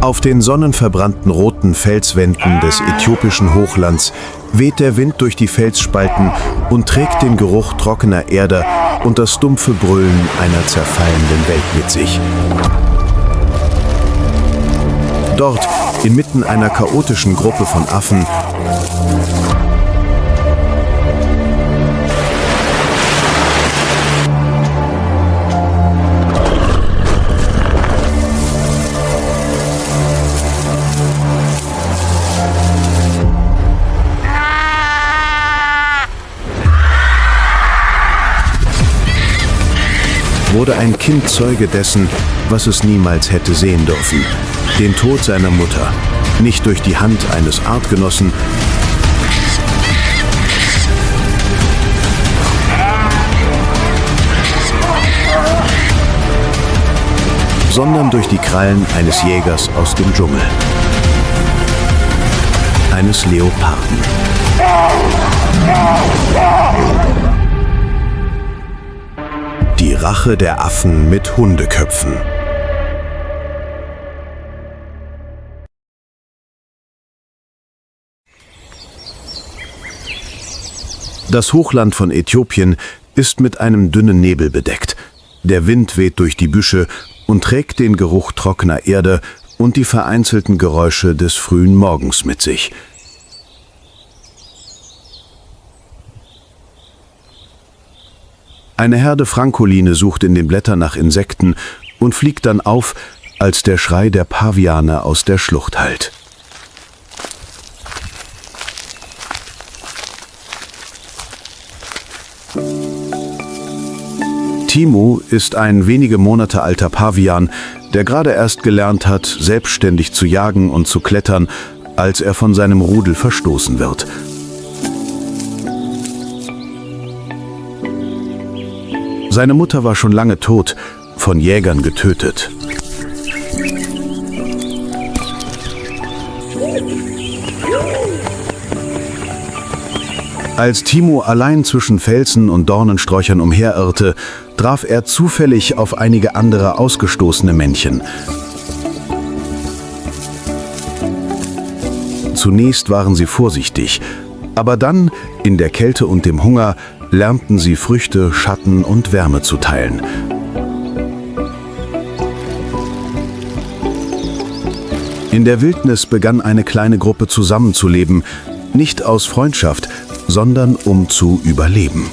Auf den sonnenverbrannten roten Felswänden des äthiopischen Hochlands weht der Wind durch die Felsspalten und trägt den Geruch trockener Erde und das dumpfe Brüllen einer zerfallenden Welt mit sich. Dort, inmitten einer chaotischen Gruppe von Affen, wurde ein Kind Zeuge dessen, was es niemals hätte sehen dürfen: den Tod seiner Mutter, nicht durch die Hand eines Artgenossen, sondern durch die Krallen eines Jägers aus dem Dschungel, eines Leoparden. Die Rache der Affen mit Hundeköpfen. Das Hochland von Äthiopien ist mit einem dünnen Nebel bedeckt. Der Wind weht durch die Büsche und trägt den Geruch trockener Erde und die vereinzelten Geräusche des frühen Morgens mit sich. Eine Herde Frankoline sucht in den Blättern nach Insekten und fliegt dann auf, als der Schrei der Paviane aus der Schlucht hallt. Timo ist ein wenige Monate alter Pavian, der gerade erst gelernt hat, selbstständig zu jagen und zu klettern, als er von seinem Rudel verstoßen wird. Seine Mutter war schon lange tot, von Jägern getötet. Als Timo allein zwischen Felsen und Dornensträuchern umherirrte, traf er zufällig auf einige andere ausgestoßene Männchen. Zunächst waren sie vorsichtig, aber dann, in der Kälte und dem Hunger, lernten sie Früchte, Schatten und Wärme zu teilen. In der Wildnis begann eine kleine Gruppe zusammenzuleben, nicht aus Freundschaft, sondern um zu überleben.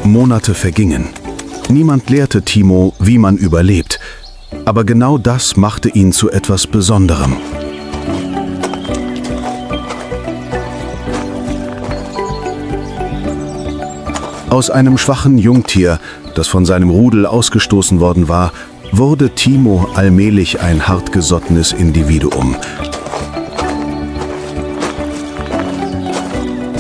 Monate vergingen. Niemand lehrte Timo, wie man überlebt. Aber genau das machte ihn zu etwas Besonderem. Aus einem schwachen Jungtier, das von seinem Rudel ausgestoßen worden war, wurde Timo allmählich ein hartgesottenes Individuum.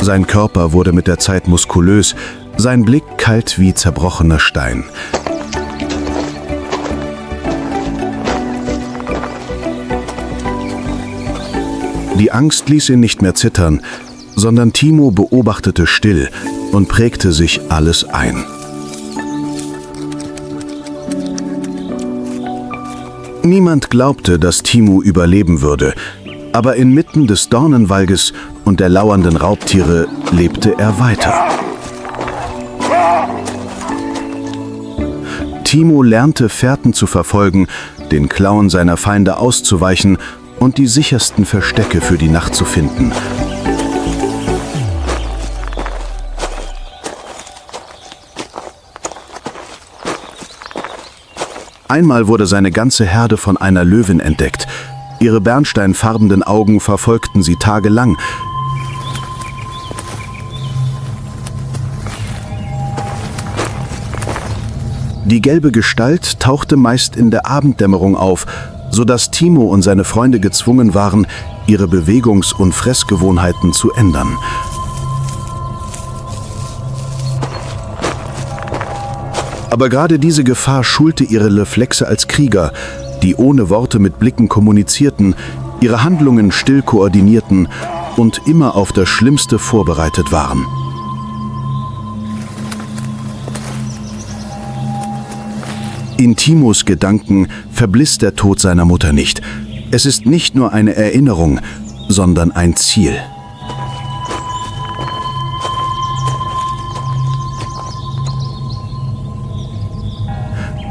Sein Körper wurde mit der Zeit muskulös, sein Blick kalt wie zerbrochener Stein. Die Angst ließ ihn nicht mehr zittern, sondern Timo beobachtete still und prägte sich alles ein. Niemand glaubte, dass Timo überleben würde, aber inmitten des Dornenwaldes und der lauernden Raubtiere lebte er weiter. Timo lernte, Fährten zu verfolgen, den Klauen seiner Feinde auszuweichen und die sichersten Verstecke für die Nacht zu finden. Einmal wurde seine ganze Herde von einer Löwin entdeckt. Ihre bernsteinfarbenen Augen verfolgten sie tagelang. Die gelbe Gestalt tauchte meist in der Abenddämmerung auf, sodass Timo und seine Freunde gezwungen waren, ihre Bewegungs- und Fressgewohnheiten zu ändern. Aber gerade diese Gefahr schulte ihre Reflexe als Krieger, die ohne Worte mit Blicken kommunizierten, ihre Handlungen still koordinierten und immer auf das Schlimmste vorbereitet waren. In Timos Gedanken verblisst der Tod seiner Mutter nicht. Es ist nicht nur eine Erinnerung, sondern ein Ziel.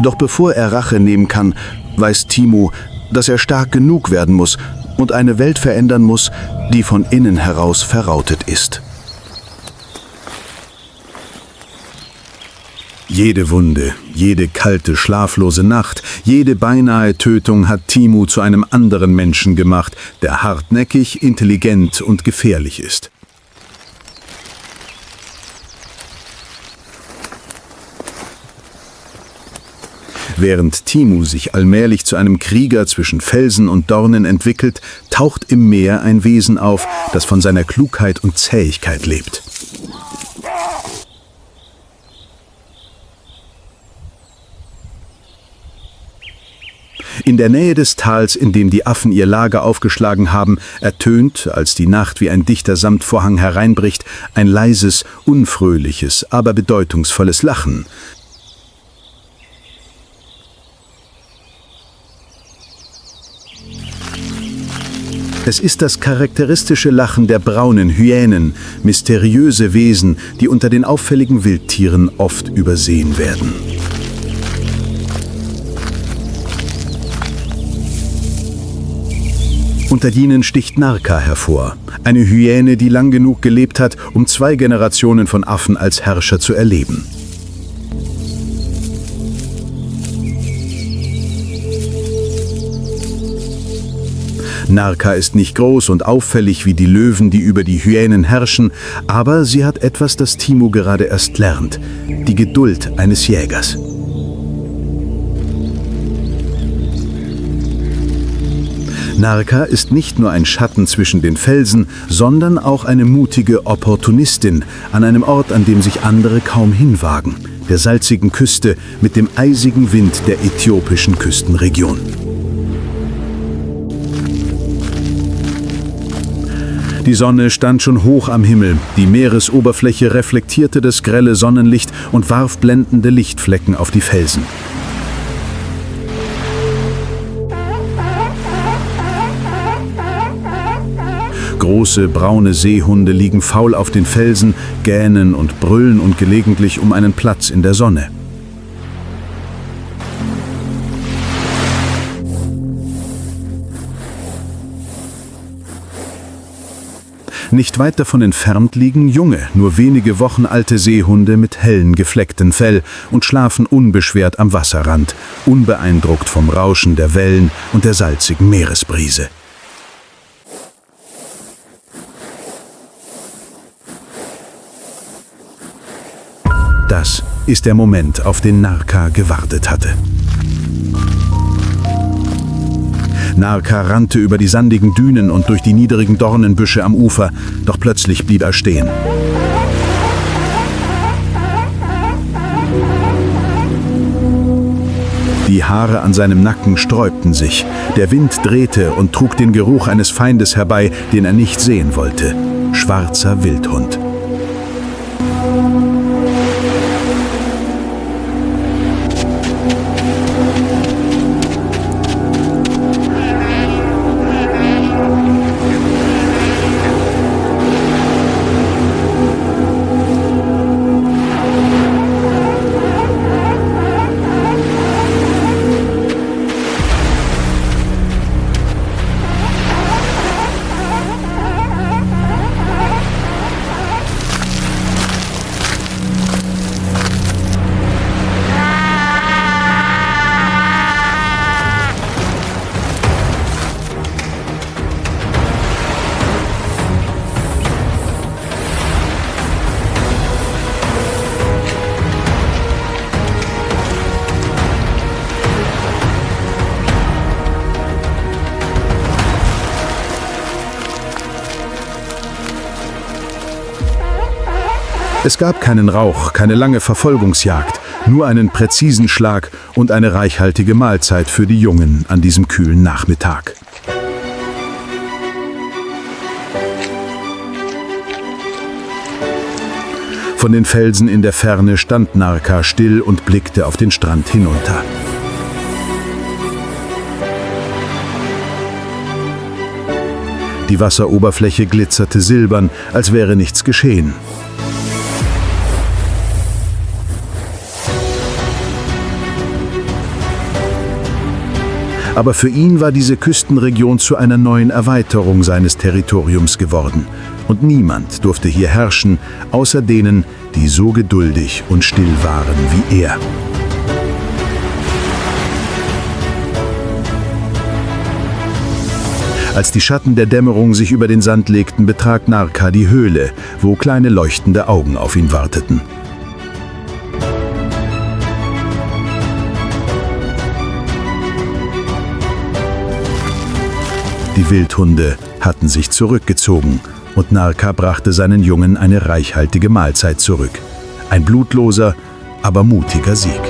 Doch bevor er Rache nehmen kann, weiß Timo, dass er stark genug werden muss und eine Welt verändern muss, die von innen heraus verrautet ist. Jede Wunde, jede kalte, schlaflose Nacht, jede beinahe Tötung hat Timo zu einem anderen Menschen gemacht, der hartnäckig, intelligent und gefährlich ist. Während Timo sich allmählich zu einem Krieger zwischen Felsen und Dornen entwickelt, taucht im Meer ein Wesen auf, das von seiner Klugheit und Zähigkeit lebt. In der Nähe des Tals, in dem die Affen ihr Lager aufgeschlagen haben, ertönt, als die Nacht wie ein dichter Samtvorhang hereinbricht, ein leises, unfröhliches, aber bedeutungsvolles Lachen. Es ist das charakteristische Lachen der braunen Hyänen, mysteriöse Wesen, die unter den auffälligen Wildtieren oft übersehen werden. Unter ihnen sticht Narka hervor, eine Hyäne, die lang genug gelebt hat, um 2 Generationen von Affen als Herrscher zu erleben. Narka ist nicht groß und auffällig wie die Löwen, die über die Hyänen herrschen, aber sie hat etwas, das Timo gerade erst lernt: die Geduld eines Jägers. Narka ist nicht nur ein Schatten zwischen den Felsen, sondern auch eine mutige Opportunistin an einem Ort, an dem sich andere kaum hinwagen, der salzigen Küste mit dem eisigen Wind der äthiopischen Küstenregion. Die Sonne stand schon hoch am Himmel, die Meeresoberfläche reflektierte das grelle Sonnenlicht und warf blendende Lichtflecken auf die Felsen. Große, braune Seehunde liegen faul auf den Felsen, gähnen und brüllen und gelegentlich um einen Platz in der Sonne. Nicht weit davon entfernt liegen junge, nur wenige Wochen alte Seehunde mit hellen, geflecktem Fell und schlafen unbeschwert am Wasserrand, unbeeindruckt vom Rauschen der Wellen und der salzigen Meeresbrise. Das ist der Moment, auf den Narka gewartet hatte. Narka rannte über die sandigen Dünen und durch die niedrigen Dornenbüsche am Ufer, doch plötzlich blieb er stehen. Die Haare an seinem Nacken sträubten sich, der Wind drehte und trug den Geruch eines Feindes herbei, den er nicht sehen wollte: schwarzer Wildhund. Es gab keinen Rauch, keine lange Verfolgungsjagd, nur einen präzisen Schlag und eine reichhaltige Mahlzeit für die Jungen an diesem kühlen Nachmittag. Von den Felsen in der Ferne stand Narka still und blickte auf den Strand hinunter. Die Wasseroberfläche glitzerte silbern, als wäre nichts geschehen. Aber für ihn war diese Küstenregion zu einer neuen Erweiterung seines Territoriums geworden. Und niemand durfte hier herrschen, außer denen, die so geduldig und still waren wie er. Als die Schatten der Dämmerung sich über den Sand legten, betrat Narka die Höhle, wo kleine leuchtende Augen auf ihn warteten. Die Wildhunde hatten sich zurückgezogen und Narka brachte seinen Jungen eine reichhaltige Mahlzeit zurück. Ein blutloser, aber mutiger Sieg.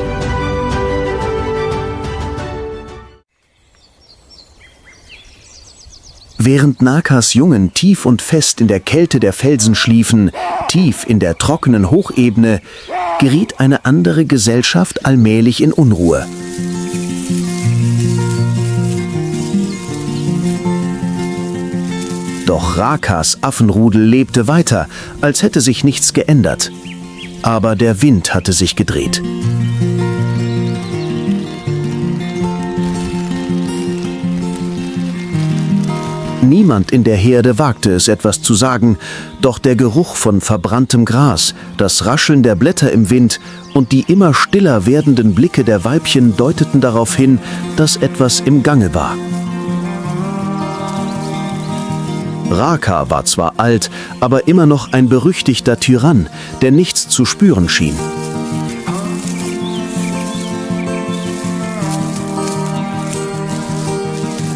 Während Narkas Jungen tief und fest in der Kälte der Felsen schliefen, tief in der trockenen Hochebene, geriet eine andere Gesellschaft allmählich in Unruhe. Doch Rakas Affenrudel lebte weiter, als hätte sich nichts geändert. Aber der Wind hatte sich gedreht. Niemand in der Herde wagte es, etwas zu sagen, doch der Geruch von verbranntem Gras, das Rascheln der Blätter im Wind und die immer stiller werdenden Blicke der Weibchen deuteten darauf hin, dass etwas im Gange war. Raka war zwar alt, aber immer noch ein berüchtigter Tyrann, der nichts zu spüren schien.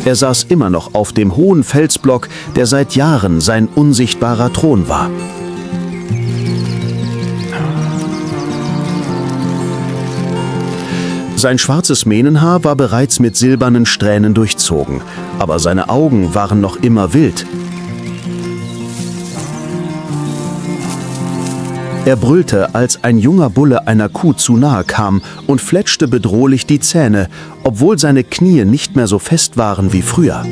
Er saß immer noch auf dem hohen Felsblock, der seit Jahren sein unsichtbarer Thron war. Sein schwarzes Mähnenhaar war bereits mit silbernen Strähnen durchzogen, aber seine Augen waren noch immer wild. Er brüllte, als ein junger Bulle einer Kuh zu nahe kam und fletschte bedrohlich die Zähne, obwohl seine Knie nicht mehr so fest waren wie früher.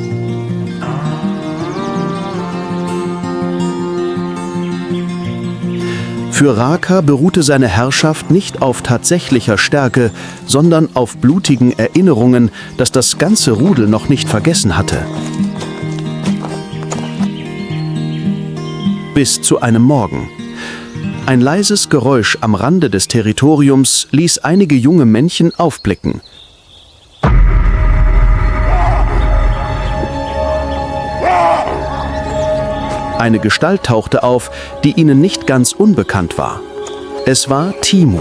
Für Raka beruhte seine Herrschaft nicht auf tatsächlicher Stärke, sondern auf blutigen Erinnerungen, dass das ganze Rudel noch nicht vergessen hatte. Bis zu einem Morgen. Ein leises Geräusch am Rande des Territoriums ließ einige junge Männchen aufblicken. Eine Gestalt tauchte auf, die ihnen nicht ganz unbekannt war. Es war Timu.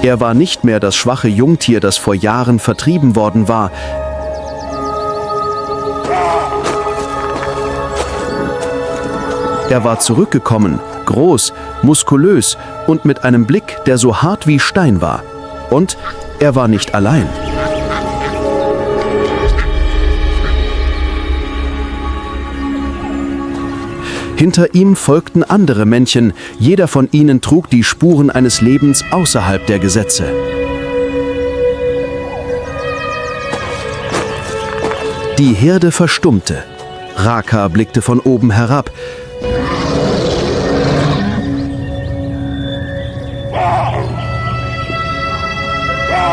Er war nicht mehr das schwache Jungtier, das vor Jahren vertrieben worden war. Er war zurückgekommen, groß, muskulös und mit einem Blick, der so hart wie Stein war. Und er war nicht allein. Hinter ihm folgten andere Männchen, jeder von ihnen trug die Spuren eines Lebens außerhalb der Gesetze. Die Herde verstummte. Raka blickte von oben herab.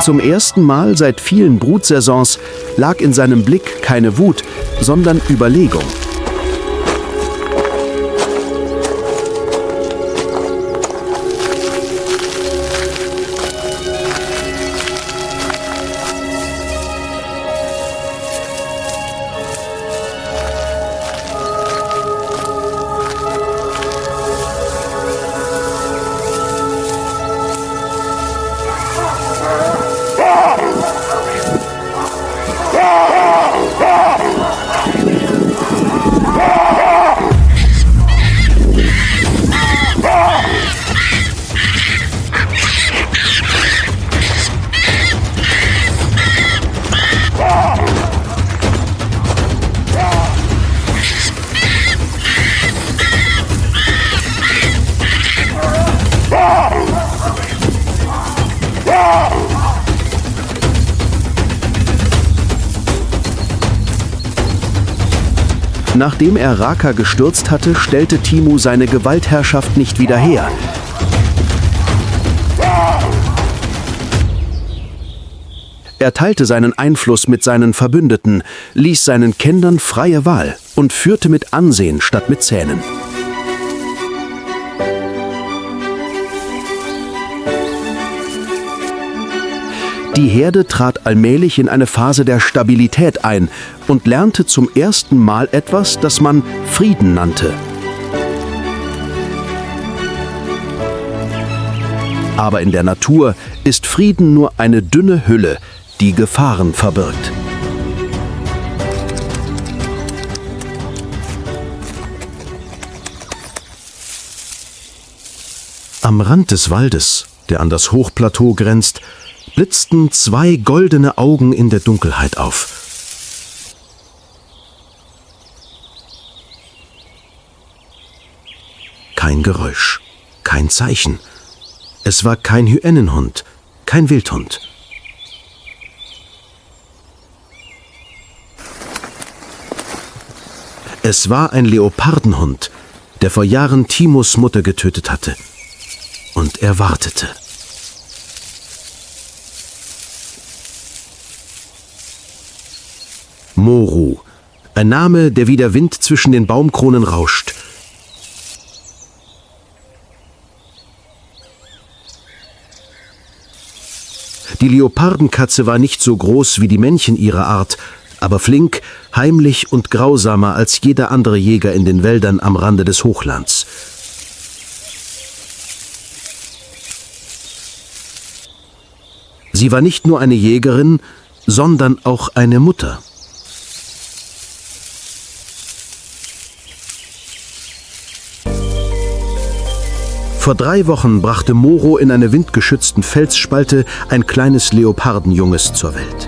Zum ersten Mal seit vielen Brutsaisons lag in seinem Blick keine Wut, sondern Überlegung. Nachdem er Raka gestürzt hatte, stellte Timu seine Gewaltherrschaft nicht wieder her. Er teilte seinen Einfluss mit seinen Verbündeten, ließ seinen Kindern freie Wahl und führte mit Ansehen statt mit Zähnen. Die Herde trat allmählich in eine Phase der Stabilität ein und lernte zum ersten Mal etwas, das man Frieden nannte. Aber in der Natur ist Frieden nur eine dünne Hülle, die Gefahren verbirgt. Am Rand des Waldes, der an das Hochplateau grenzt, blitzten zwei goldene Augen in der Dunkelheit auf. Kein Geräusch, kein Zeichen. Es war kein Hyänenhund, kein Wildhund. Es war ein Leopardenhund, der vor Jahren Timus Mutter getötet hatte. Und er wartete. Moru, ein Name, der wie der Wind zwischen den Baumkronen rauscht. Die Leopardenkatze war nicht so groß wie die Männchen ihrer Art, aber flink, heimlich und grausamer als jeder andere Jäger in den Wäldern am Rande des Hochlands. Sie war nicht nur eine Jägerin, sondern auch eine Mutter. Vor 3 Wochen brachte Moro in einer windgeschützten Felsspalte ein kleines Leopardenjunges zur Welt.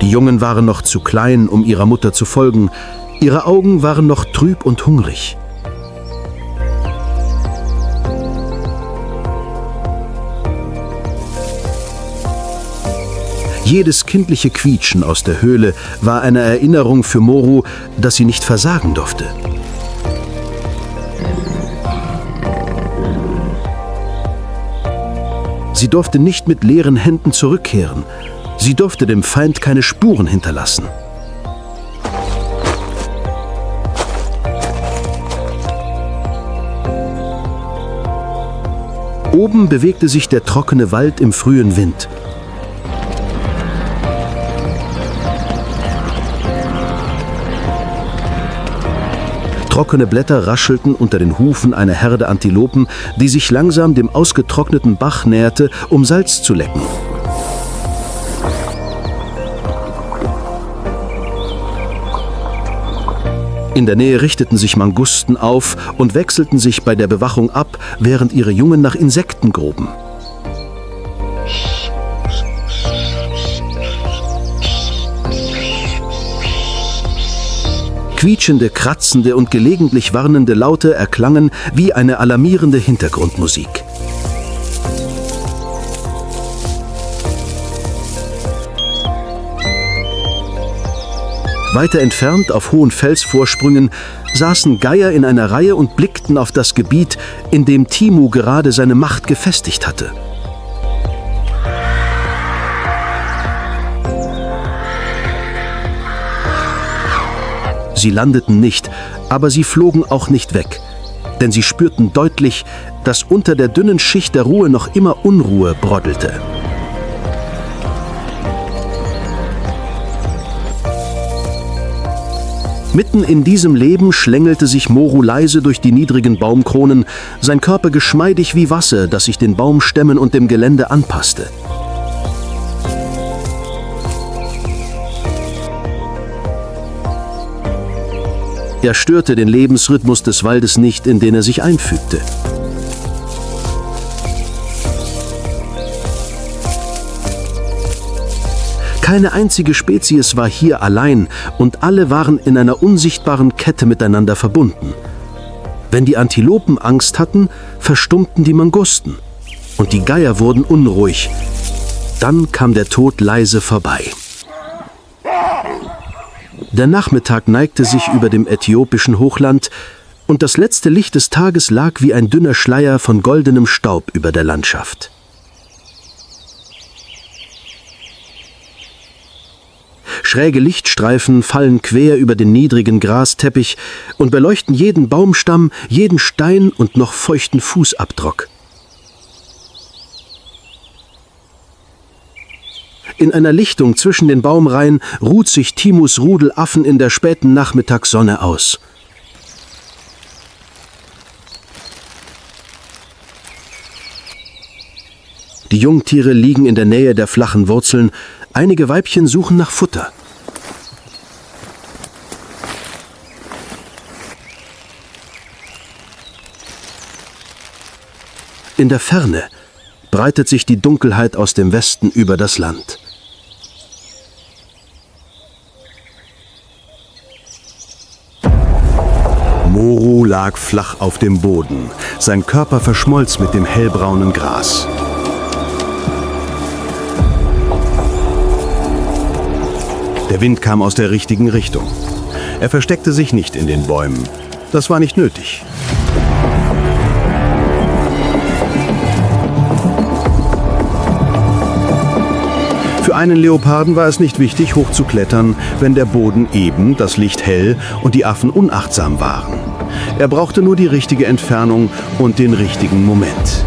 Die Jungen waren noch zu klein, um ihrer Mutter zu folgen. Ihre Augen waren noch trüb und hungrig. Jedes kindliche Quietschen aus der Höhle war eine Erinnerung für Moru, dass sie nicht versagen durfte. Sie durfte nicht mit leeren Händen zurückkehren. Sie durfte dem Feind keine Spuren hinterlassen. Oben bewegte sich der trockene Wald im frühen Wind. Trockene Blätter raschelten unter den Hufen einer Herde Antilopen, die sich langsam dem ausgetrockneten Bach näherte, um Salz zu lecken. In der Nähe richteten sich Mangusten auf und wechselten sich bei der Bewachung ab, während ihre Jungen nach Insekten gruben. Quietschende, kratzende und gelegentlich warnende Laute erklangen wie eine alarmierende Hintergrundmusik. Weiter entfernt, auf hohen Felsvorsprüngen, saßen Geier in einer Reihe und blickten auf das Gebiet, in dem Timu gerade seine Macht gefestigt hatte. Sie landeten nicht, aber sie flogen auch nicht weg, denn sie spürten deutlich, dass unter der dünnen Schicht der Ruhe noch immer Unruhe broddelte. Mitten in diesem Leben schlängelte sich Moru leise durch die niedrigen Baumkronen, sein Körper geschmeidig wie Wasser, das sich den Baumstämmen und dem Gelände anpasste. Er störte den Lebensrhythmus des Waldes nicht, in den er sich einfügte. Keine einzige Spezies war hier allein und alle waren in einer unsichtbaren Kette miteinander verbunden. Wenn die Antilopen Angst hatten, verstummten die Mangusten. und die Geier wurden unruhig. Dann kam der Tod leise vorbei. Der Nachmittag neigte sich über dem äthiopischen Hochland und das letzte Licht des Tages lag wie ein dünner Schleier von goldenem Staub über der Landschaft. Schräge Lichtstreifen fallen quer über den niedrigen Grasteppich und beleuchten jeden Baumstamm, jeden Stein und noch feuchten Fußabdruck. In einer Lichtung zwischen den Baumreihen ruht sich Timus Rudel Affen in der späten Nachmittagssonne aus. Die Jungtiere liegen in der Nähe der flachen Wurzeln, einige Weibchen suchen nach Futter. In der Ferne breitet sich die Dunkelheit aus dem Westen über das Land. Moru lag flach auf dem Boden. Sein Körper verschmolz mit dem hellbraunen Gras. Der Wind kam aus der richtigen Richtung. Er versteckte sich nicht in den Bäumen. Das war nicht nötig. Für einen Leoparden war es nicht wichtig, hoch zu klettern, wenn der Boden eben, das Licht hell und die Affen unachtsam waren. Er brauchte nur die richtige Entfernung und den richtigen Moment.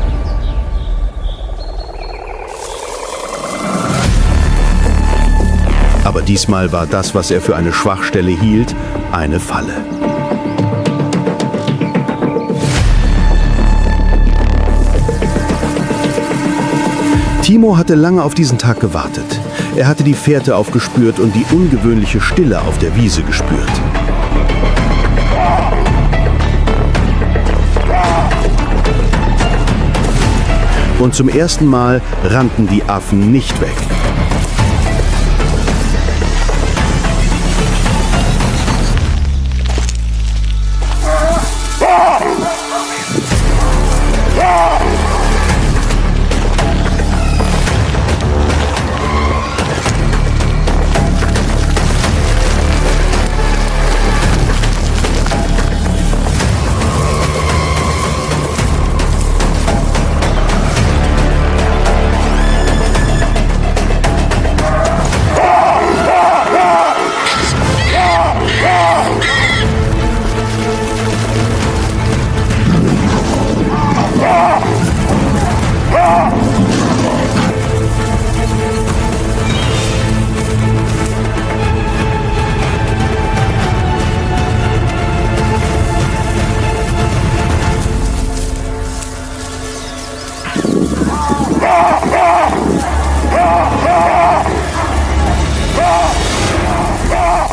Aber diesmal war das, was er für eine Schwachstelle hielt, eine Falle. Timo hatte lange auf diesen Tag gewartet. Er hatte die Fährte aufgespürt und die ungewöhnliche Stille auf der Wiese gespürt. Und zum ersten Mal rannten die Affen nicht weg.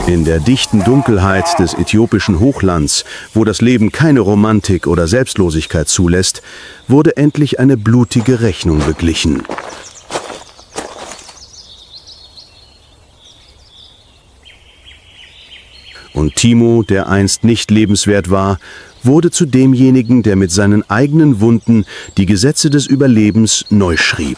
In der dichten Dunkelheit des äthiopischen Hochlands, wo das Leben keine Romantik oder Selbstlosigkeit zulässt, wurde endlich eine blutige Rechnung beglichen. Und Timo, der einst nicht lebenswert war, wurde zu demjenigen, der mit seinen eigenen Wunden die Gesetze des Überlebens neu schrieb.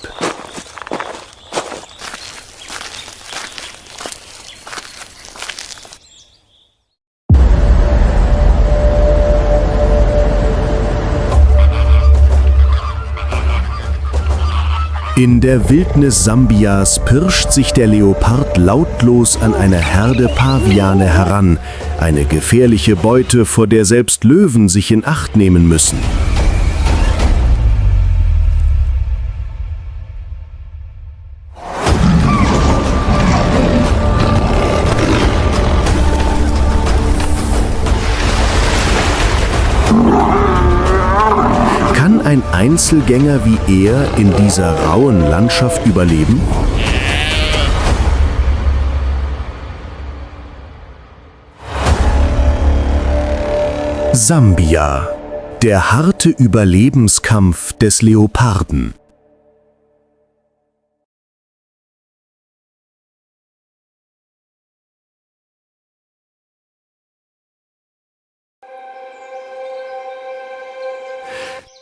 In der Wildnis Sambias pirscht sich der Leopard lautlos an eine Herde Paviane heran, eine gefährliche Beute, vor der selbst Löwen sich in Acht nehmen müssen. Kann ein Einzelgänger wie er in dieser rauen Landschaft überleben? Sambia, der harte Überlebenskampf des Leoparden.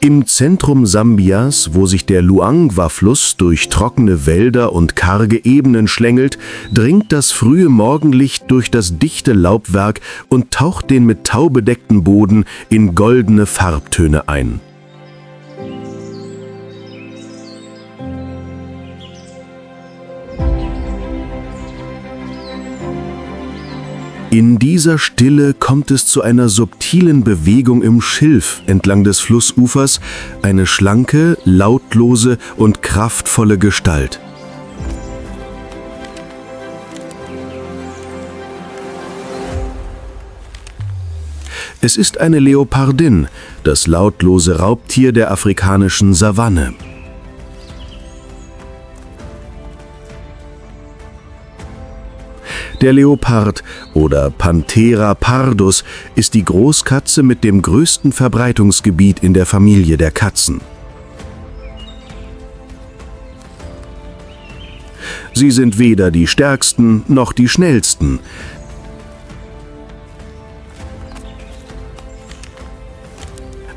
Im Zentrum Sambias, wo sich der Luangwa-Fluss durch trockene Wälder und karge Ebenen schlängelt, dringt das frühe Morgenlicht durch das dichte Laubwerk und taucht den mit Tau bedeckten Boden in goldene Farbtöne ein. In dieser Stille kommt es zu einer subtilen Bewegung im Schilf entlang des Flussufers, eine schlanke, lautlose und kraftvolle Gestalt. Es ist eine Leopardin, das lautlose Raubtier der afrikanischen Savanne. Der Leopard oder Panthera pardus ist die Großkatze mit dem größten Verbreitungsgebiet in der Familie der Katzen. Sie sind weder die stärksten noch die schnellsten.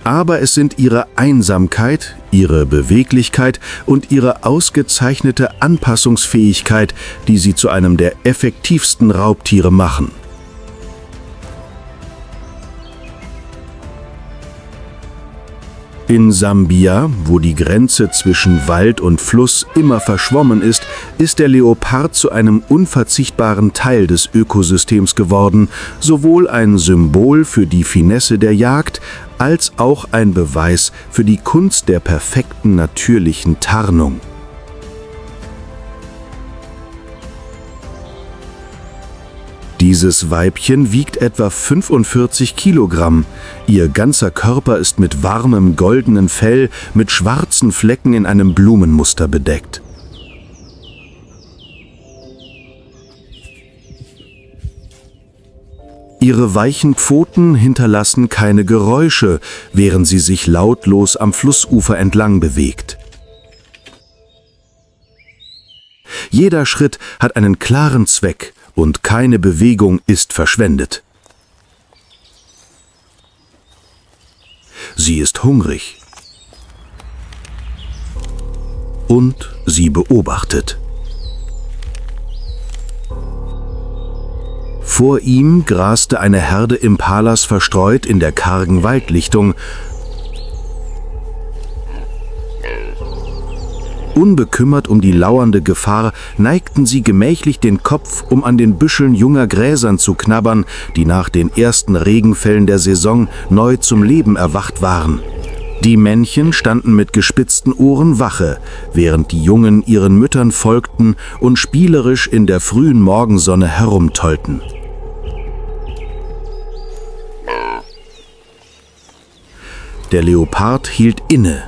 Aber es sind ihre Einsamkeit, ihre Beweglichkeit und ihre ausgezeichnete Anpassungsfähigkeit, die sie zu einem der effektivsten Raubtiere machen. In Sambia, wo die Grenze zwischen Wald und Fluss immer verschwommen ist, ist der Leopard zu einem unverzichtbaren Teil des Ökosystems geworden, sowohl ein Symbol für die Finesse der Jagd, als auch ein Beweis für die Kunst der perfekten natürlichen Tarnung. Dieses Weibchen wiegt etwa 45 Kilogramm. Ihr ganzer Körper ist mit warmem goldenen Fell mit schwarzen Flecken in einem Blumenmuster bedeckt. Ihre weichen Pfoten hinterlassen keine Geräusche, während sie sich lautlos am Flussufer entlang bewegt. Jeder Schritt hat einen klaren Zweck und keine Bewegung ist verschwendet. Sie ist hungrig. Und sie beobachtet. Vor ihm graste eine Herde Impalas verstreut in der kargen Waldlichtung. Unbekümmert um die lauernde Gefahr neigten sie gemächlich den Kopf, um an den Büscheln junger Gräsern zu knabbern, die nach den ersten Regenfällen der Saison neu zum Leben erwacht waren. Die Männchen standen mit gespitzten Ohren Wache, während die Jungen ihren Müttern folgten und spielerisch in der frühen Morgensonne herumtollten. Der Leopard hielt inne.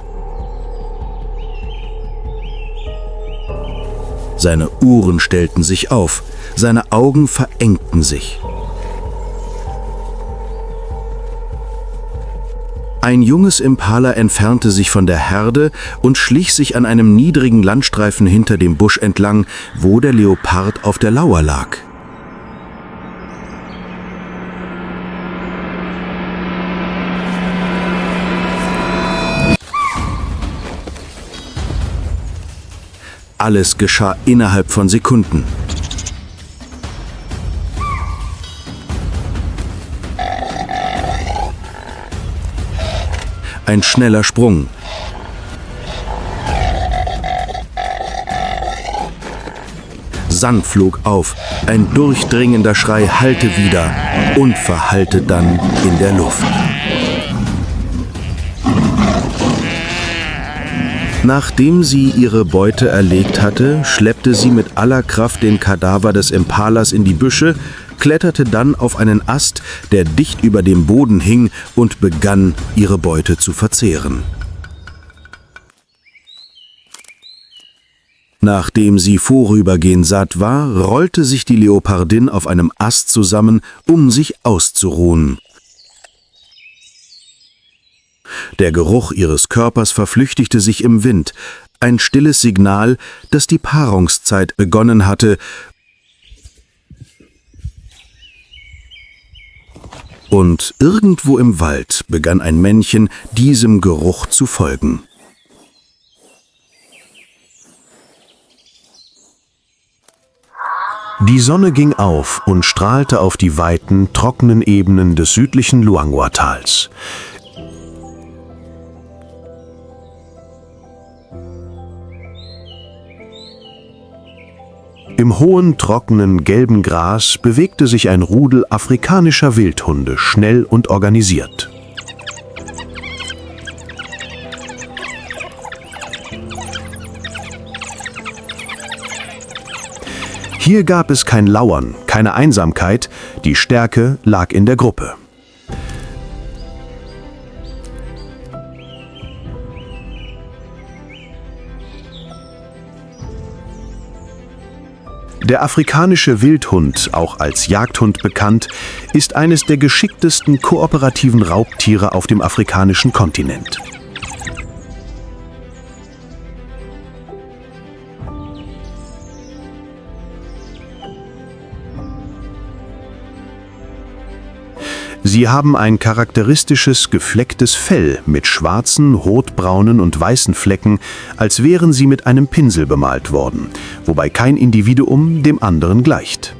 Seine Ohren stellten sich auf, seine Augen verengten sich. Ein junges Impala entfernte sich von der Herde und schlich sich an einem niedrigen Landstreifen hinter dem Busch entlang, wo der Leopard auf der Lauer lag. Alles geschah innerhalb von Sekunden. Ein schneller Sprung. Sand flog auf, ein durchdringender Schrei hallte wieder und verhallte dann in der Luft. Nachdem sie ihre Beute erlegt hatte, schleppte sie mit aller Kraft den Kadaver des Impalas in die Büsche, kletterte dann auf einen Ast, der dicht über dem Boden hing, und begann, ihre Beute zu verzehren. Nachdem sie vorübergehend satt war, rollte sich die Leopardin auf einem Ast zusammen, um sich auszuruhen. Der Geruch ihres Körpers verflüchtigte sich im Wind, ein stilles Signal, dass die Paarungszeit begonnen hatte. Und irgendwo im Wald begann ein Männchen, diesem Geruch zu folgen. Die Sonne ging auf und strahlte auf die weiten, trockenen Ebenen des südlichen Luangwa-Tals. Im hohen, trockenen, gelben Gras bewegte sich ein Rudel afrikanischer Wildhunde schnell und organisiert. Hier gab es kein Lauern, keine Einsamkeit, die Stärke lag in der Gruppe. Der afrikanische Wildhund, auch als Jagdhund bekannt, ist eines der geschicktesten kooperativen Raubtiere auf dem afrikanischen Kontinent. Sie haben ein charakteristisches, geflecktes Fell mit schwarzen, rotbraunen und weißen Flecken, als wären sie mit einem Pinsel bemalt worden, wobei kein Individuum dem anderen gleicht.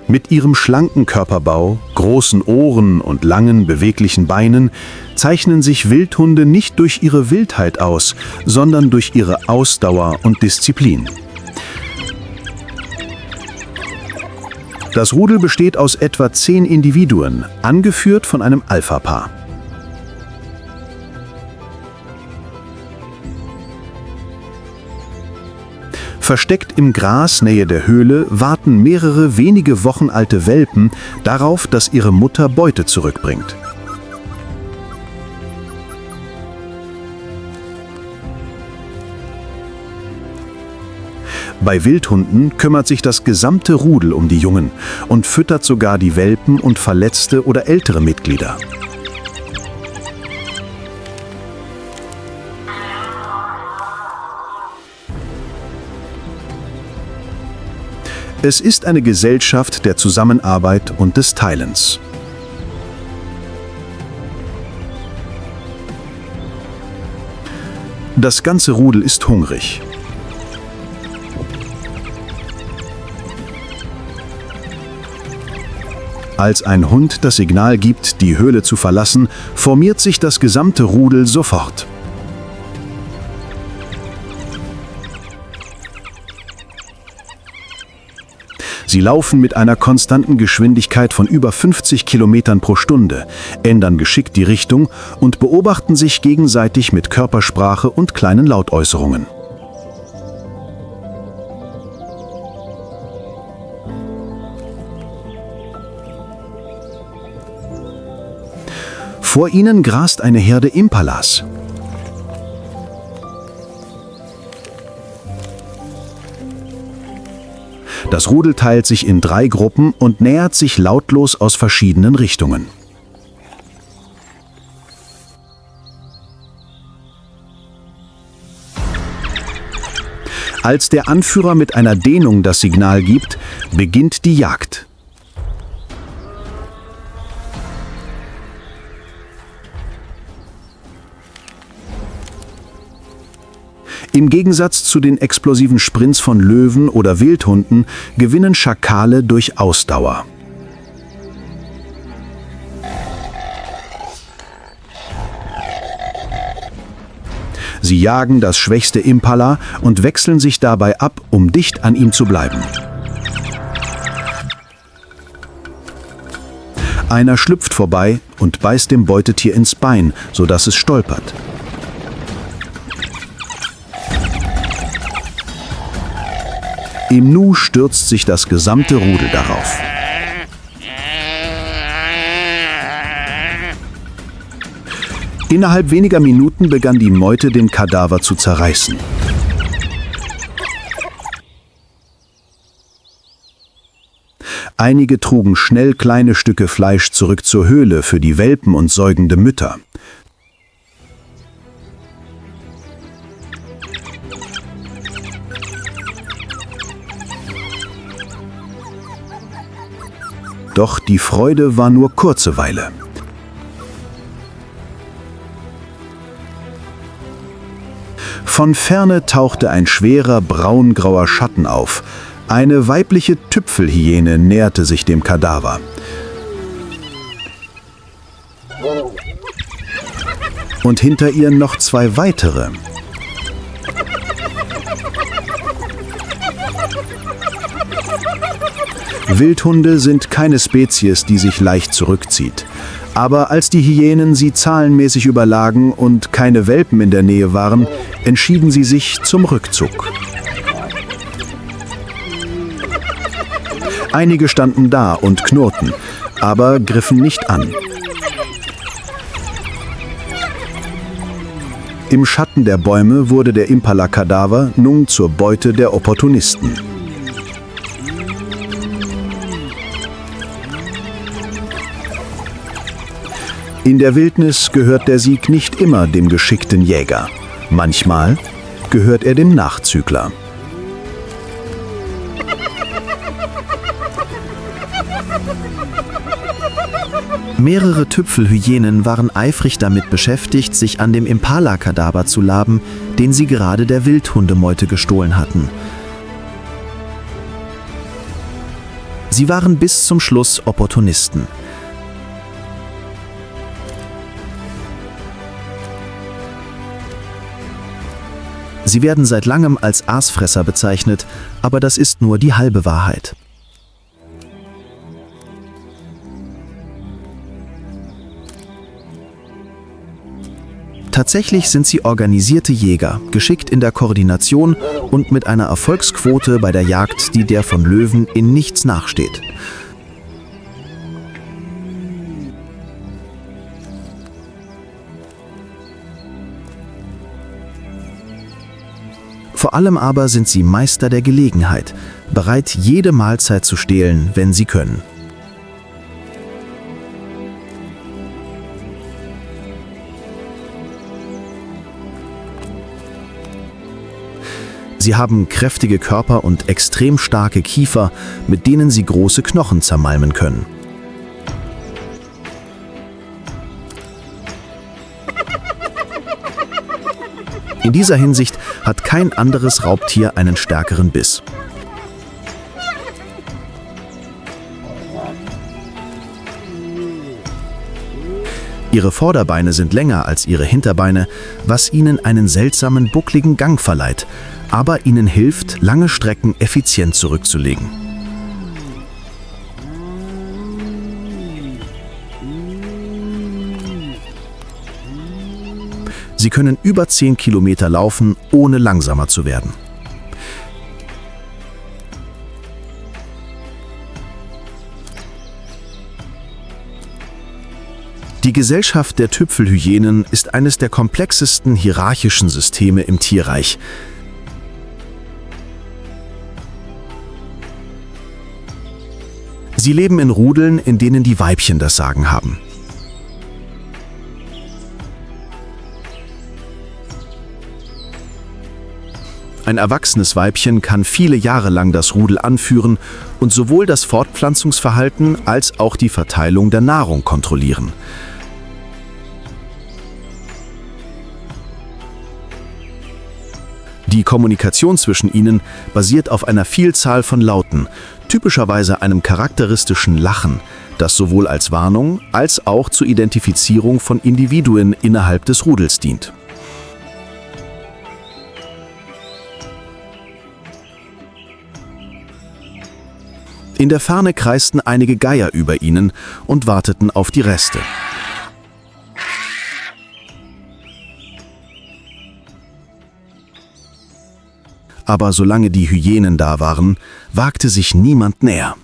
Mit ihrem schlanken Körperbau, großen Ohren und langen, beweglichen Beinen zeichnen sich Wildhunde nicht durch ihre Wildheit aus, sondern durch ihre Ausdauer und Disziplin. Das Rudel besteht aus etwa 10 Individuen, angeführt von einem Alpha-Paar. Versteckt im Gras nähe der Höhle warten mehrere wenige Wochen alte Welpen darauf, dass ihre Mutter Beute zurückbringt. Bei Wildhunden kümmert sich das gesamte Rudel um die Jungen und füttert sogar die Welpen und verletzte oder ältere Mitglieder. Es ist eine Gesellschaft der Zusammenarbeit und des Teilens. Das ganze Rudel ist hungrig. Als ein Hund das Signal gibt, die Höhle zu verlassen, formiert sich das gesamte Rudel sofort. Sie laufen mit einer konstanten Geschwindigkeit von über 50 Kilometern pro Stunde, ändern geschickt die Richtung und beobachten sich gegenseitig mit Körpersprache und kleinen Lautäußerungen. Vor ihnen grast eine Herde Impalas. Das Rudel teilt sich in 3 Gruppen und nähert sich lautlos aus verschiedenen Richtungen. Als der Anführer mit einer Dehnung das Signal gibt, beginnt die Jagd. Im Gegensatz zu den explosiven Sprints von Löwen oder Wildhunden gewinnen Schakale durch Ausdauer. Sie jagen das schwächste Impala und wechseln sich dabei ab, um dicht an ihm zu bleiben. Einer schlüpft vorbei und beißt dem Beutetier ins Bein, sodass es stolpert. Im Nu stürzt sich das gesamte Rudel darauf. Innerhalb weniger Minuten begann die Meute den Kadaver zu zerreißen. Einige trugen schnell kleine Stücke Fleisch zurück zur Höhle für die Welpen und säugende Mütter. Doch die Freude war nur kurze Weile. Von ferne tauchte ein schwerer braungrauer Schatten auf. Eine weibliche Tüpfelhyäne näherte sich dem Kadaver. Und hinter ihr noch 2 weitere. Wildhunde sind keine Spezies, die sich leicht zurückzieht. Aber als die Hyänen sie zahlenmäßig überlagen und keine Welpen in der Nähe waren, entschieden sie sich zum Rückzug. Einige standen da und knurrten, aber griffen nicht an. Im Schatten der Bäume wurde der Impala-Kadaver nun zur Beute der Opportunisten. In der Wildnis gehört der Sieg nicht immer dem geschickten Jäger. Manchmal gehört er dem Nachzügler. Mehrere Tüpfelhyänen waren eifrig damit beschäftigt, sich an dem Impala-Kadaver zu laben, den sie gerade der Wildhundemeute gestohlen hatten. Sie waren bis zum Schluss Opportunisten. Sie werden seit langem als Aasfresser bezeichnet, aber das ist nur die halbe Wahrheit. Tatsächlich sind sie organisierte Jäger, geschickt in der Koordination und mit einer Erfolgsquote bei der Jagd, die der von Löwen in nichts nachsteht. Vor allem aber sind sie Meister der Gelegenheit, bereit, jede Mahlzeit zu stehlen, wenn sie können. Sie haben kräftige Körper und extrem starke Kiefer, mit denen sie große Knochen zermalmen können. In dieser Hinsicht hat kein anderes Raubtier einen stärkeren Biss. Ihre Vorderbeine sind länger als ihre Hinterbeine, was ihnen einen seltsamen buckligen Gang verleiht, aber ihnen hilft, lange Strecken effizient zurückzulegen. Sie können über 10 Kilometer laufen, ohne langsamer zu werden. Die Gesellschaft der Tüpfelhyänen ist eines der komplexesten hierarchischen Systeme im Tierreich. Sie leben in Rudeln, in denen die Weibchen das Sagen haben. Ein erwachsenes Weibchen kann viele Jahre lang das Rudel anführen und sowohl das Fortpflanzungsverhalten als auch die Verteilung der Nahrung kontrollieren. Die Kommunikation zwischen ihnen basiert auf einer Vielzahl von Lauten, typischerweise einem charakteristischen Lachen, das sowohl als Warnung als auch zur Identifizierung von Individuen innerhalb des Rudels dient. In der Ferne kreisten einige Geier über ihnen und warteten auf die Reste. Aber solange die Hyänen da waren, wagte sich niemand näher.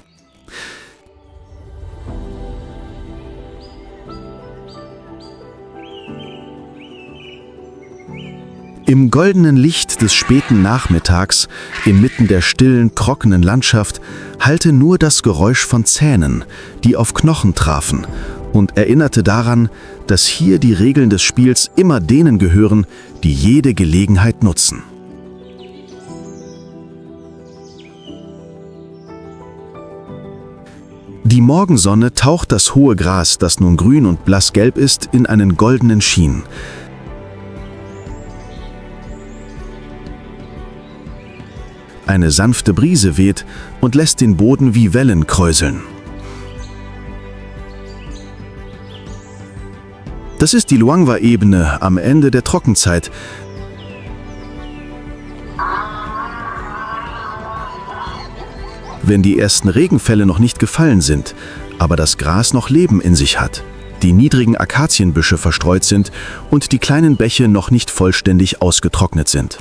Im goldenen Licht des späten Nachmittags, inmitten der stillen, trockenen Landschaft, hallte nur das Geräusch von Zähnen, die auf Knochen trafen, und erinnerte daran, dass hier die Regeln des Spiels immer denen gehören, die jede Gelegenheit nutzen. Die Morgensonne taucht das hohe Gras, das nun grün und blassgelb ist, in einen goldenen Schien. Eine sanfte Brise weht und lässt den Boden wie Wellen kräuseln. Das ist die Luangwa-Ebene am Ende der Trockenzeit. Wenn die ersten Regenfälle noch nicht gefallen sind, aber das Gras noch Leben in sich hat, die niedrigen Akazienbüsche verstreut sind und die kleinen Bäche noch nicht vollständig ausgetrocknet sind.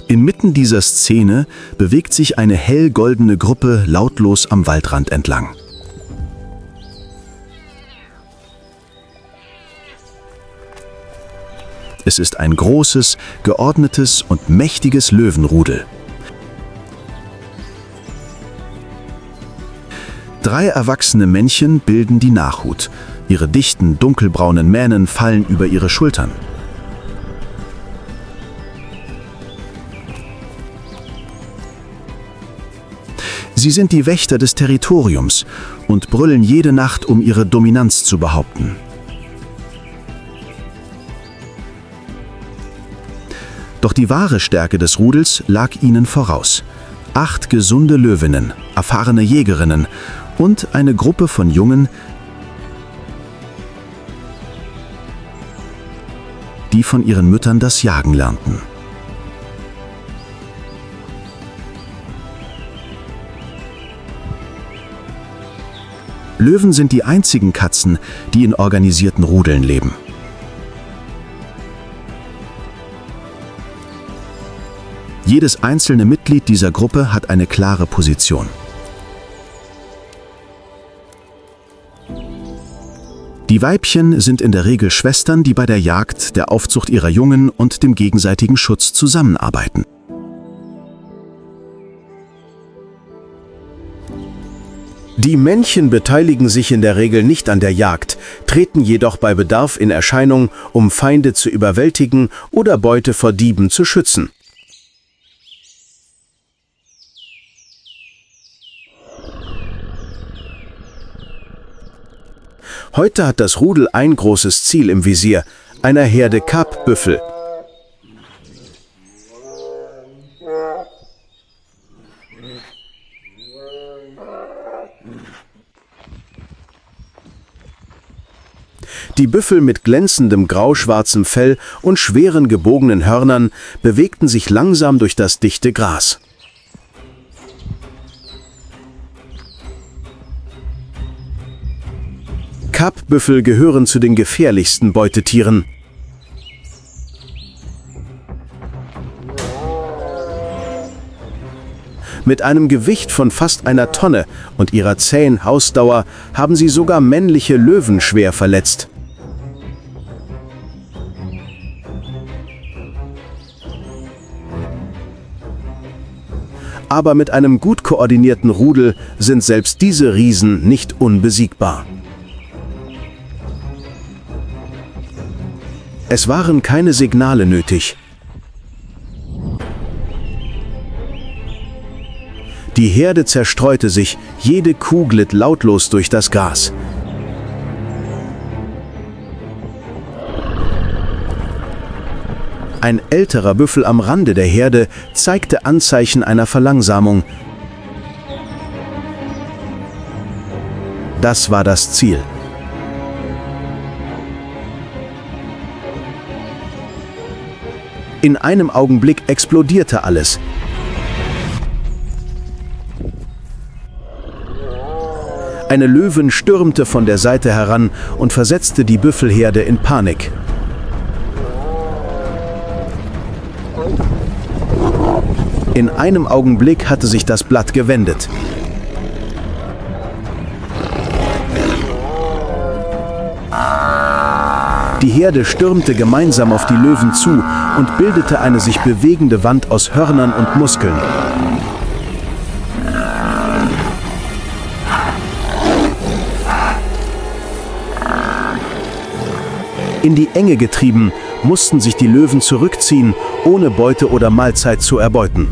Inmitten dieser Szene bewegt sich eine hellgoldene Gruppe lautlos am Waldrand entlang. Es ist ein großes, geordnetes und mächtiges Löwenrudel. 3 erwachsene Männchen bilden die Nachhut. Ihre dichten, dunkelbraunen Mähnen fallen über ihre Schultern. Sie sind die Wächter des Territoriums und brüllen jede Nacht, um ihre Dominanz zu behaupten. Doch die wahre Stärke des Rudels lag ihnen voraus. 8 gesunde Löwinnen, erfahrene Jägerinnen und eine Gruppe von Jungen, die von ihren Müttern das Jagen lernten. Löwen sind die einzigen Katzen, die in organisierten Rudeln leben. Jedes einzelne Mitglied dieser Gruppe hat eine klare Position. Die Weibchen sind in der Regel Schwestern, die bei der Jagd, der Aufzucht ihrer Jungen und dem gegenseitigen Schutz zusammenarbeiten. Die Männchen beteiligen sich in der Regel nicht an der Jagd, treten jedoch bei Bedarf in Erscheinung, um Feinde zu überwältigen oder Beute vor Dieben zu schützen. Heute hat das Rudel ein großes Ziel im Visier, einer Herde Kabbüffel. Die Büffel mit glänzendem grauschwarzem Fell und schweren gebogenen Hörnern bewegten sich langsam durch das dichte Gras. Kabbüffel gehören zu den gefährlichsten Beutetieren. Mit einem Gewicht von fast einer Tonne und ihrer zähen Ausdauer haben sie sogar männliche Löwen schwer verletzt. Aber mit einem gut koordinierten Rudel sind selbst diese Riesen nicht unbesiegbar. Es waren keine Signale nötig. Die Herde zerstreute sich, jede Kuh glitt lautlos durch das Gras. Ein älterer Büffel am Rande der Herde zeigte Anzeichen einer Verlangsamung. Das war das Ziel. In einem Augenblick explodierte alles. Eine Löwin stürmte von der Seite heran und versetzte die Büffelherde in Panik. In einem Augenblick hatte sich das Blatt gewendet. Die Herde stürmte gemeinsam auf die Löwen zu und bildete eine sich bewegende Wand aus Hörnern und Muskeln. In die Enge getrieben, mussten sich die Löwen zurückziehen, ohne Beute oder Mahlzeit zu erbeuten.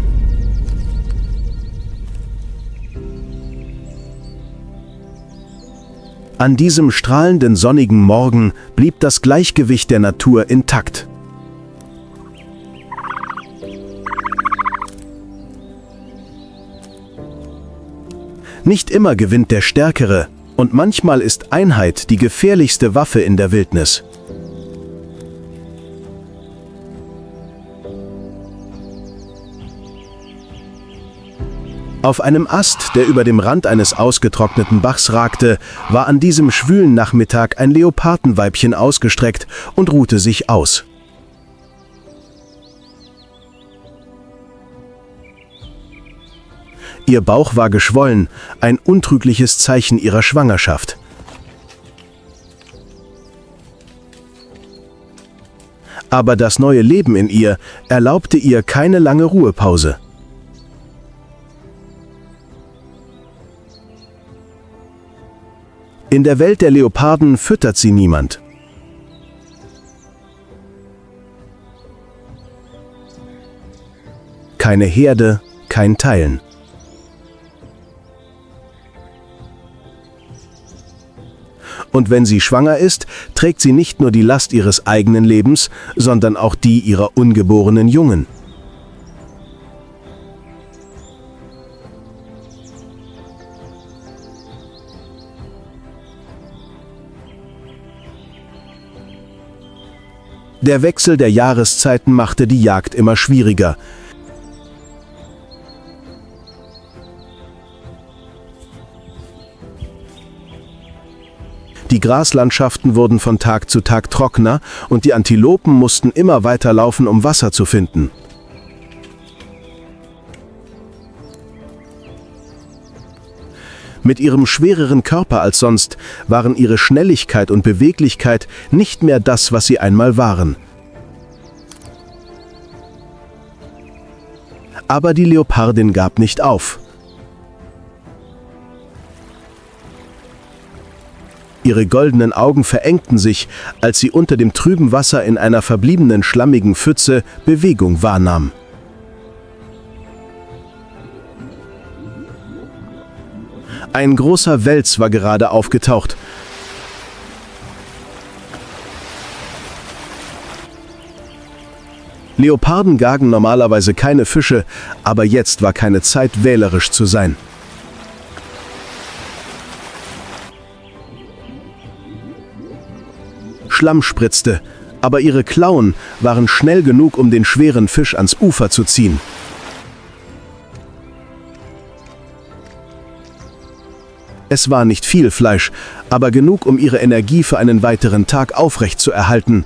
An diesem strahlenden sonnigen Morgen blieb das Gleichgewicht der Natur intakt. Nicht immer gewinnt der Stärkere, und manchmal ist Einheit die gefährlichste Waffe in der Wildnis. Auf einem Ast, der über dem Rand eines ausgetrockneten Bachs ragte, war an diesem schwülen Nachmittag ein Leopardenweibchen ausgestreckt und ruhte sich aus. Ihr Bauch war geschwollen, ein untrügliches Zeichen ihrer Schwangerschaft. Aber das neue Leben in ihr erlaubte ihr keine lange Ruhepause. In der Welt der Leoparden füttert sie niemand. Keine Herde, kein Teilen. Und wenn sie schwanger ist, trägt sie nicht nur die Last ihres eigenen Lebens, sondern auch die ihrer ungeborenen Jungen. Der Wechsel der Jahreszeiten machte die Jagd immer schwieriger. Die Graslandschaften wurden von Tag zu Tag trockener und die Antilopen mussten immer weiter laufen, um Wasser zu finden. Mit ihrem schwereren Körper als sonst waren ihre Schnelligkeit und Beweglichkeit nicht mehr das, was sie einmal waren. Aber die Leopardin gab nicht auf. Ihre goldenen Augen verengten sich, als sie unter dem trüben Wasser in einer verbliebenen schlammigen Pfütze Bewegung wahrnahm. Ein großer Wels war gerade aufgetaucht. Leoparden gagen normalerweise keine Fische, aber jetzt war keine Zeit, wählerisch zu sein. Schlamm spritzte, aber ihre Klauen waren schnell genug, um den schweren Fisch ans Ufer zu ziehen. Es war nicht viel Fleisch, aber genug, um ihre Energie für einen weiteren Tag aufrecht zu erhalten.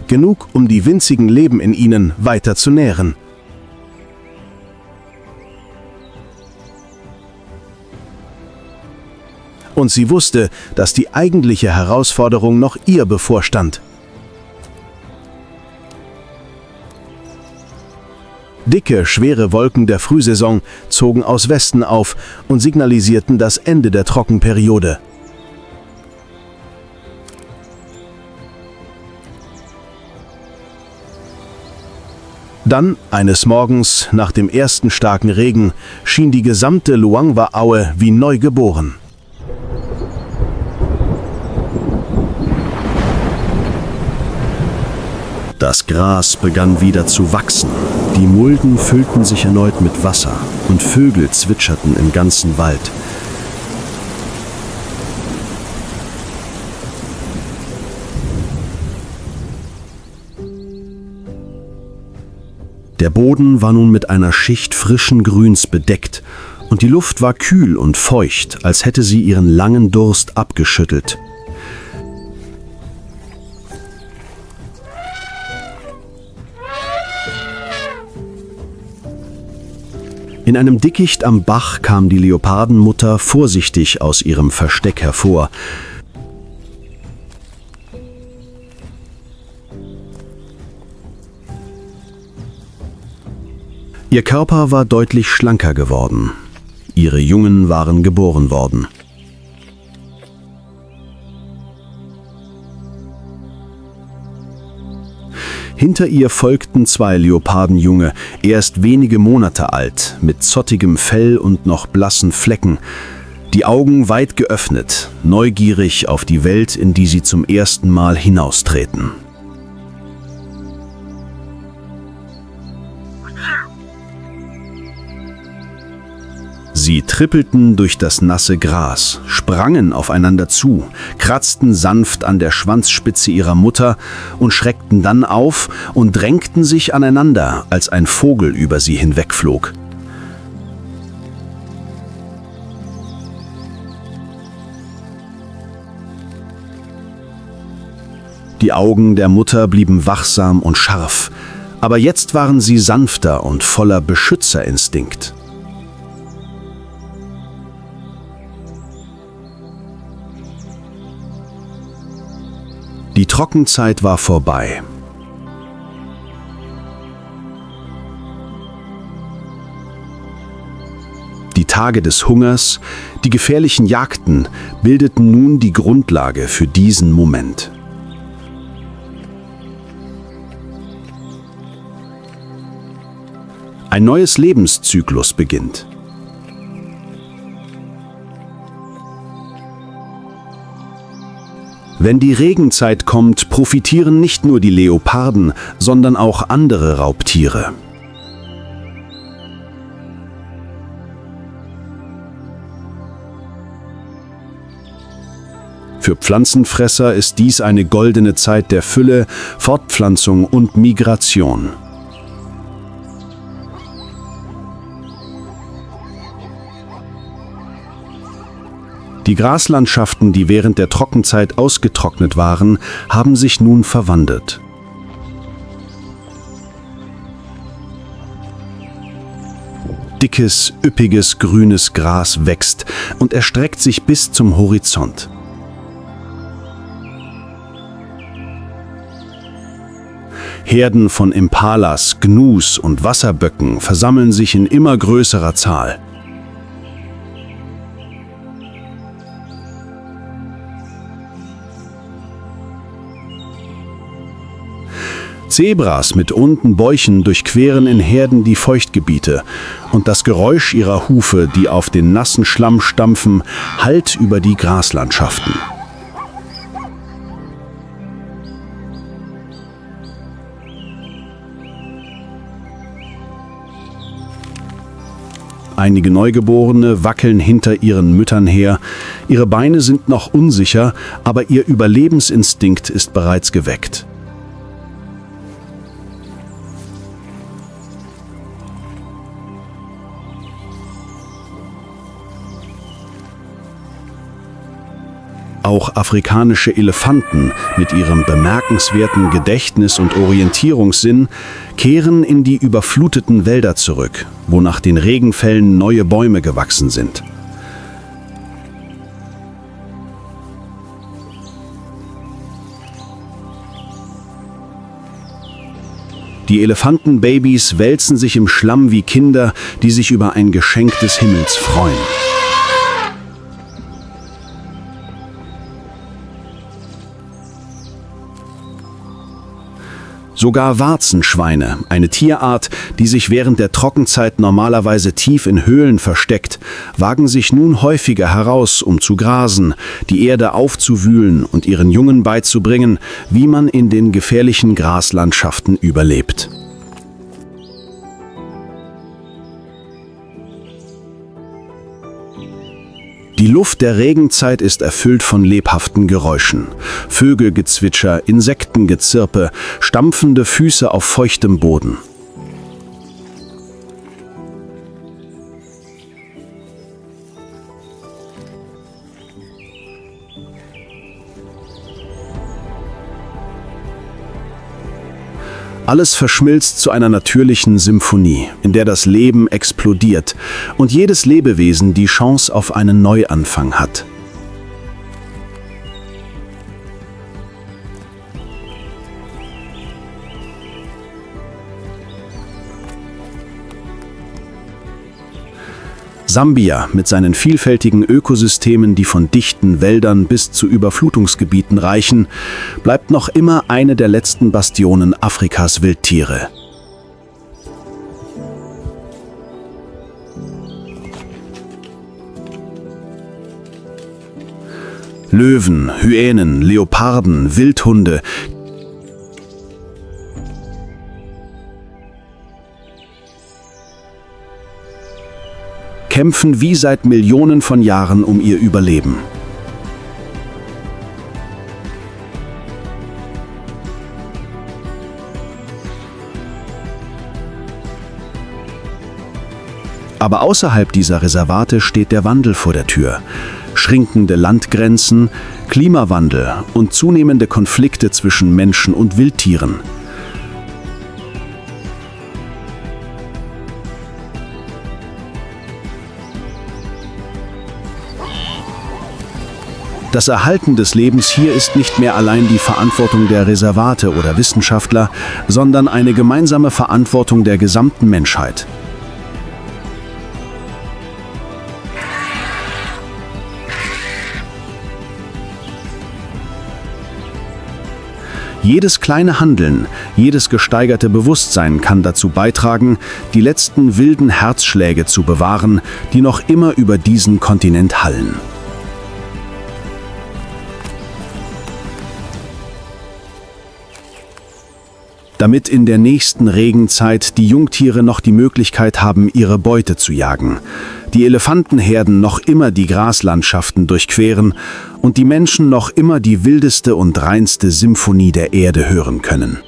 Genug, um die winzigen Leben in ihnen weiter zu nähren. Und sie wusste, dass die eigentliche Herausforderung noch ihr bevorstand. Dicke, schwere Wolken der Frühsaison zogen aus Westen auf und signalisierten das Ende der Trockenperiode. Dann, eines Morgens, nach dem ersten starken Regen, schien die gesamte Luangwa-Aue wie neu geboren. Das Gras begann wieder zu wachsen, die Mulden füllten sich erneut mit Wasser und Vögel zwitscherten im ganzen Wald. Der Boden war nun mit einer Schicht frischen Grüns bedeckt und die Luft war kühl und feucht, als hätte sie ihren langen Durst abgeschüttelt. In einem Dickicht am Bach kam die Leopardenmutter vorsichtig aus ihrem Versteck hervor. Ihr Körper war deutlich schlanker geworden. Ihre Jungen waren geboren worden. Hinter ihr folgten 2 Leopardenjunge, erst wenige Monate alt, mit zottigem Fell und noch blassen Flecken, die Augen weit geöffnet, neugierig auf die Welt, in die sie zum ersten Mal hinaustreten. Sie trippelten durch das nasse Gras, sprangen aufeinander zu, kratzten sanft an der Schwanzspitze ihrer Mutter und schreckten dann auf und drängten sich aneinander, als ein Vogel über sie hinwegflog. Die Augen der Mutter blieben wachsam und scharf, aber jetzt waren sie sanfter und voller Beschützerinstinkt. Die Trockenzeit war vorbei. Die Tage des Hungers, die gefährlichen Jagden bildeten nun die Grundlage für diesen Moment. Ein neues Lebenszyklus beginnt. Wenn die Regenzeit kommt, profitieren nicht nur die Leoparden, sondern auch andere Raubtiere. Für Pflanzenfresser ist dies eine goldene Zeit der Fülle, Fortpflanzung und Migration. Die Graslandschaften, die während der Trockenzeit ausgetrocknet waren, haben sich nun verwandelt. Dickes, üppiges, grünes Gras wächst und erstreckt sich bis zum Horizont. Herden von Impalas, Gnus und Wasserböcken versammeln sich in immer größerer Zahl. Zebras mit runden Bäuchen durchqueren in Herden die Feuchtgebiete und das Geräusch ihrer Hufe, die auf den nassen Schlamm stampfen, hallt über die Graslandschaften. Einige Neugeborene wackeln hinter ihren Müttern her, ihre Beine sind noch unsicher, aber ihr Überlebensinstinkt ist bereits geweckt. Auch afrikanische Elefanten mit ihrem bemerkenswerten Gedächtnis und Orientierungssinn kehren in die überfluteten Wälder zurück, wo nach den Regenfällen neue Bäume gewachsen sind. Die Elefantenbabys wälzen sich im Schlamm wie Kinder, die sich über ein Geschenk des Himmels freuen. Sogar Warzenschweine, eine Tierart, die sich während der Trockenzeit normalerweise tief in Höhlen versteckt, wagen sich nun häufiger heraus, um zu grasen, die Erde aufzuwühlen und ihren Jungen beizubringen, wie man in den gefährlichen Graslandschaften überlebt. Die Luft der Regenzeit ist erfüllt von lebhaften Geräuschen. Vögelgezwitscher, Insektengezirpe, stampfende Füße auf feuchtem Boden. Alles verschmilzt zu einer natürlichen Symphonie, in der das Leben explodiert und jedes Lebewesen die Chance auf einen Neuanfang hat. Sambia mit seinen vielfältigen Ökosystemen, die von dichten Wäldern bis zu Überflutungsgebieten reichen, bleibt noch immer eine der letzten Bastionen Afrikas Wildtiere. Löwen, Hyänen, Leoparden, Wildhunde, kämpfen wie seit Millionen von Jahren um ihr Überleben. Aber außerhalb dieser Reservate steht der Wandel vor der Tür. Schrinkende Landgrenzen, Klimawandel und zunehmende Konflikte zwischen Menschen und Wildtieren. Das Erhalten des Lebens hier ist nicht mehr allein die Verantwortung der Reservate oder Wissenschaftler, sondern eine gemeinsame Verantwortung der gesamten Menschheit. Jedes kleine Handeln, jedes gesteigerte Bewusstsein kann dazu beitragen, die letzten wilden Herzschläge zu bewahren, die noch immer über diesen Kontinent hallen. Damit in der nächsten Regenzeit die Jungtiere noch die Möglichkeit haben, ihre Beute zu jagen, die Elefantenherden noch immer die Graslandschaften durchqueren und die Menschen noch immer die wildeste und reinste Symphonie der Erde hören können.